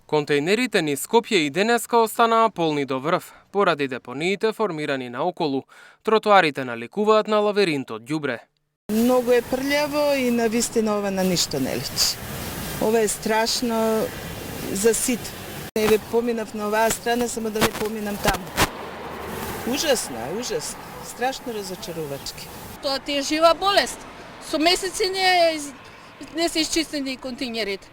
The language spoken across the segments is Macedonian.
Контејнерите низ Скопје и денеска останаа полни до врв, поради депониите формирани наоколу. Тротоарите наликуваат на лавиринт од ѓубре. Многу е прљаво и навистина ова на ништо не личи. Ова е страшно за сит. Еве поминав на оваа страна, само да не поминам таму. Ужасно е, ужасно. Страшно разочарувачки. Тоа ти е жива болест. Со месеци не се исчистени контејнерите.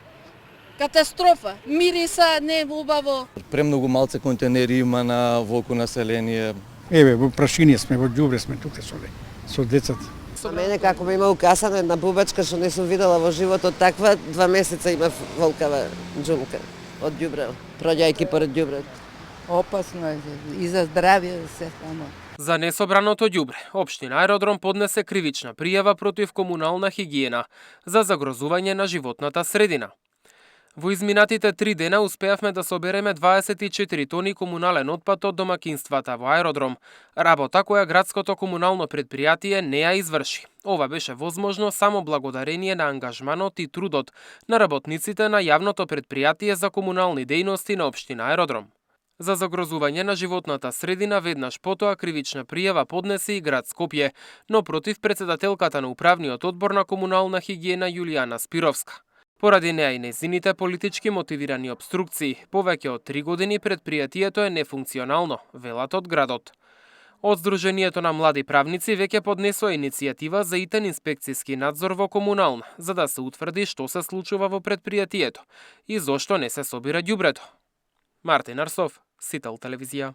Катастрофа, мириса не е убаво. Премногу малце контейнери има на волку население. Еве, во прашиње сме, во ѓубре сме тука со децата. За мене како ми има укасана една бубачка што не сум видела во животот таква, 2 месеца има волкава џумка од ѓубре, проѓајќи поред ѓубрето. Опасно е и за здравје се само. За несобраното ѓубре, општина Аеродром поднесе кривична пријава против комунална хигиена за загрозување на животната средина. Во изминатите 3 дена успеавме да собереме 24 тони комунален отпад од домакинствата во Аеродром, работа која градското комунално предпријатие не ја изврши. Ова беше возможно само благодарение на ангажманот и трудот на работниците на јавното предпријатие за комунални дејности на општина Аеродром. За загрозување на животната средина веднаш потоа кривична пријава поднесе и град Скопје, но против претседателката на управниот одбор на комунална хигиена Јулијана Спировска. Поради неа и незините политички мотивирани обструкции, повеќе од 3 години предпријатието е нефункционално, велат од градот. Од Сдруженијето на млади правници веќе поднесоа иницијатива за итен инспекцијски надзор во комунална, за да се утврди што се случува во предпријатието и зошто не се собира ѓубрето. Мартин Арсов, Сител телевизија.